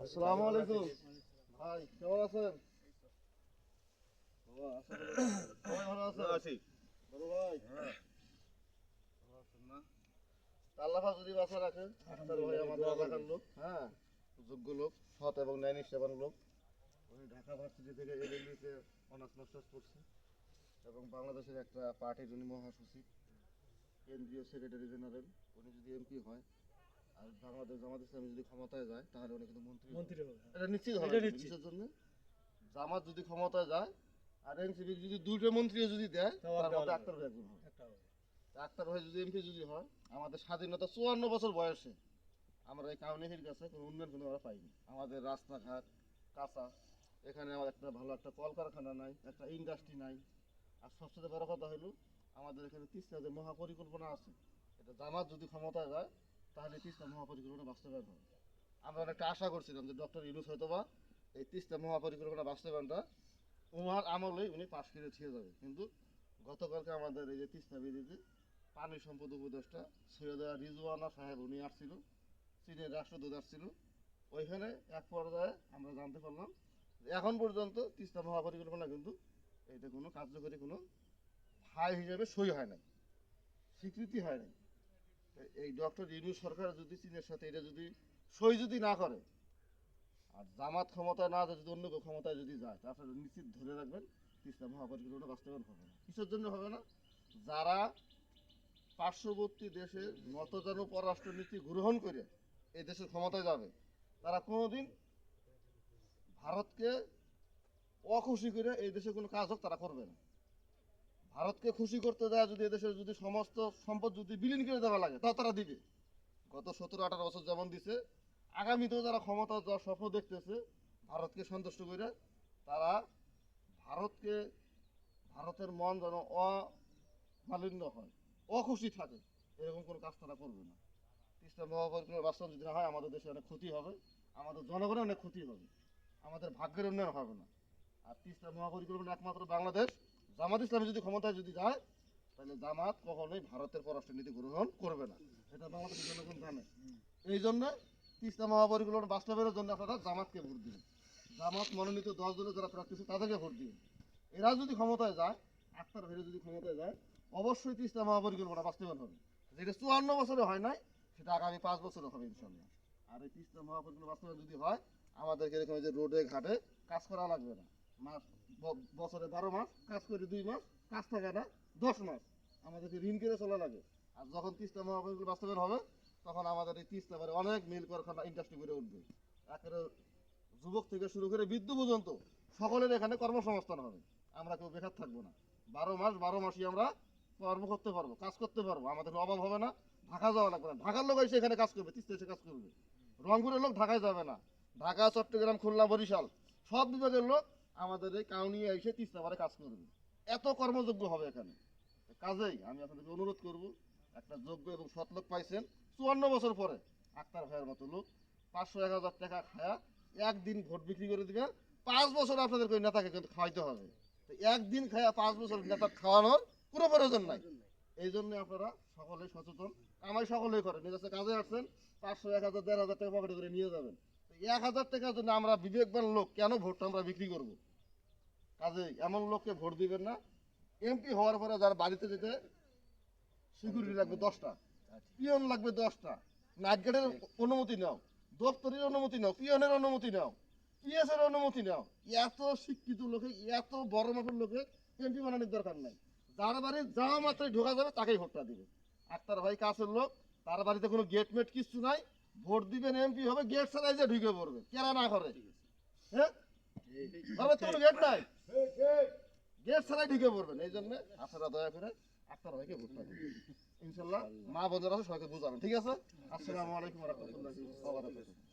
আসসালামু আলাইকুম ভাই, কেমন আছেন? সবাই ভালো আছেন? বড় ভাই ভালো আছেন না? আল্লাহ পাক যদি বাঁচা রাখেন, আক্তার ভাই আমাদের এলাকার লোক, হ্যাঁ, যোগ্য লোক, সৎ এবং ন্যায় নিষ্ঠাবান লোক। উনি ঢাকা ভার্সিটি থেকে এলএলবি-তে অনার্স মাস্টার্স করছে এবং বাংলাদেশের একটা পার্টির উনি মহাসচিব, কেন্দ্রীয় সেক্রেটারি জেনারেল। উনি যদি এমপি হয় আর বাংলাদেশ জামাত ইসলামী যদি ক্ষমতায় যায়, তাহলে উনি কিন্তু মন্ত্রী হবে। এটা নিশ্চিত হবে। কিসের জন্য? জামাত যদি ক্ষমতায় যায় আর এনসিপি যদি দুটো মন্ত্রীও যদি দেয়, তার মধ্যে আক্তার ভাই একজন হবে। আক্তার ভাই যদি এমপি যদি হয়, আমাদের স্বাধীনতা 54 বছর বয়সে আমরা এই কাউনিহির কাছে কোনো উন্নয়ন কোনো আমরা পাইনি। আমাদের রাস্তাঘাট কাঁচা, এখানে আমার একটা ভালো একটা কলকারখানা নাই, একটা ইন্ডাস্ট্রি নাই। আর সবচেয়ে বড় কথা হলো, আমাদের এখানে তিস্তা যে মহাপরিকল্পনা আছে, এটা জামাত যদি ক্ষমতায় যায়, তাহলে তিস্তা মহাপরিকল্পনা বাস্তবায়ন হবে। আমরা অনেকটা আশা করছিলাম যে ডক্টর ইউনূস হয়তোবা এই তিস্তা মহাপরিকল্পনা বাস্তবায়নটা ওনার আমলেই উনি পাশ করে ছিঁড়ে যাবে। কিন্তু গতকালকে আমাদের এই যে তিস্তা বিধিতে পানি সম্পদ উপদেষ্টা সৈয়দা রিজওয়ানা সাহেব উনি আসছিল, চীনের রাষ্ট্রদূত আসছিল। ওইখানে এক পর্যায়ে আমরা জানতে পারলাম যে এখন পর্যন্ত তিস্তা মহাপরিকল্পনা কিন্তু এটা কোনো কার্যকরী কোনো ফাইল হিসেবে সই হয় নাই, স্বীকৃতি হয় নাই। এই ডক্টর ইউনূস সরকার যদি চীনের সাথে এটা যদি সই যদি না করে আর জামাত ক্ষমতায় না যায়, যদি অন্য কেউ ক্ষমতায় যদি যায়, তাহলে নিশ্চিত ধরে রাখবেন তিস্তা মহাপরিকল্পনা বাস্তবায়ন হবে না। কিসের জন্য হবে না? যারা পার্শ্ববর্তী দেশের নতজানু পররাষ্ট্রনীতি গ্রহণ করে এই দেশের ক্ষমতায় যাবে, তারা কোনোদিন ভারতকে অখুশি করে এই দেশে কোনো কাজ হোক তারা করবে না। ভারতকে খুশি করতে যায় যদি এদেশের যদি সমস্ত সম্পদ যদি বিলীন করে দেওয়া লাগে, তাও তারা দিবে। গত 17-18 বছর যেমন দিছে, আগামীতেও যারা ক্ষমতা যাওয়ার স্বপ্ন দেখতেছে ভারতকে সন্তুষ্ট করে, তারা ভারতকে, ভারতের মন যেন অমালিন্য হয়, অখুশি থাকে, এরকম কোনো কাজ তারা করবে না। তিস্তা মহাপরিকল্পনা বাস্তবায়ন যদি না হয়, আমাদের দেশে অনেক ক্ষতি হবে, আমাদের জনগণের অনেক ক্ষতি হবে, আমাদের ভাগ্যের উন্নয়ন হবে না। আর তিস্তা মহাপরিকল্পনা একমাত্র বাংলাদেশ জামাত ইসলামী যদি ক্ষমতায় যদি যায়, তাহলে জামাত কখনোই ভারতের পররাষ্ট্রনীতি গ্রহণ করবে না। এটা বাংলাদেশের জনগণ জানে। এই জন্য তিস্তা মহাপরিকল্পনা বাস্তবায়নের জন্য আপনারা জামাতকে ভোট দিন। জামাত মনোনীত 10 জনের যারা প্রার্থী আছে তাদেরকে ভোট দিন। এরা যদি ক্ষমতায় যায়, আক্তার ভাইরা যদি ক্ষমতায় যায়, অবশ্যই তিস্তা মহাপরিকল্পনা বাস্তবায়ন হবে। যেটা 54 বছরে হয় নাই, সেটা আগামী 5 বছরে হবে ইনশাল্লাহ। আর এই তিস্তা মহাপরিকল্পনা বাস্তবায়ন যদি হয়, আমাদেরকে এরকম যে রোডে ঘাটে কাজ করা লাগবে না। মাস বছরে 12 মাস কাজ করে 2 মাস কাজ থাকে না, 10 মাস আমাদেরকে ঋণ করে চলা লাগে। আর যখন তিস্তা মহাপরিকল্পনা বাস্তবায়ন হবে, তখন আমাদের এই তিস্তা বারে অনেক মিল কারখানা ইন্ডাস্ট্রি গড়ে উঠবে। একেবারে যুবক থেকে শুরু করে বৃদ্ধ পর্যন্ত সকলের এখানে কর্মসংস্থান হবে। আমরা কেউ বেকার থাকবো না। 12 মাসই আমরা কর্ম করতে পারবো, কাজ করতে পারবো, আমাদের অভাব হবে না। ঢাকা যাওয়া লাগবে না, ঢাকার লোক এসে এখানে কাজ করবে, তিস্তা এসে কাজ করবে। রংপুরের লোক ঢাকায় যাবে না, ঢাকা, চট্টগ্রাম, খুলনা, বরিশাল সব বিভাগের লোক আমাদের এই কাউনিয়া এসে তিস্তা পারে কাজ করবে। এত কর্মযোগ্য হবে এখানে। কাজেই আমি আপনাদেরকে অনুরোধ করব, একটা যোগ্য এবং সৎ লোক পাইছেন 54 বছর পরে, আক্তার ভাইয়ের মতো লোক 500-1000 টাকা খায়া একদিন ভোট বিক্রি করে দিবেন। 5 বছর আপনাদেরকে ওই নেতাকে কিন্তু খাওয়াইতে হবে। একদিন খায়া 5 বছর নেতা খাওয়ানোর কোনো প্রয়োজন নাই। এই জন্য আপনারা সকলেই সচেতন, কামাই সকলেই করেন, নিজের কাজে আসছেন, 500, 1000, 1500 টাকা পকেটে করে নিয়ে যাবেন। 1000 টাকার জন্য আমরা বিবেকবান লোক কেন ভোটটা আমরা বিক্রি করব? কাজেই এমন লোককে ভোট দিবেন না। এমপি হওয়ার পরে যার বাড়িতে যেতে সিকিউরিটি লাগবে 10টা, পিয়ন লাগবে 10টা, নাইট গার্ডের অনুমতি নাও, দপ্তরের অনুমতি নাও, পিয়নের অনুমতি নাও, পিএস এর অনুমতি নাও। এত শিক্ষিত লোকে, এত বড় মাপের লোকে এমপি বানানোর দরকার নাই। যার বাড়ি যাওয়া মাত্রই ঢোকা যাবে তাকেই ভোটটা দিবে। আক্তার ভাই কাছের লোক, তার বাড়িতে কোনো গেট মেট কিছু নাই, ভোট দিবেন, এমপি হবে, গেট ছাড়াই যে ঢুকে পড়বে, কেনা না করে। হ্যাঁ, কোনো গেট নাই, গেট ছাড়াই ঢুকে পড়বেন। এই জন্য আপনারা দয়া করে আক্তার ভাইকে ভোটটা দিবেন। ইনশাল্লাহ মা বোনেরা সবাইকে বুঝাবেন, ঠিক আছে? আসসালামু আলাইকুম ওয়া রাহমাতুল্লাহি ওয়া বারাকাতুহু।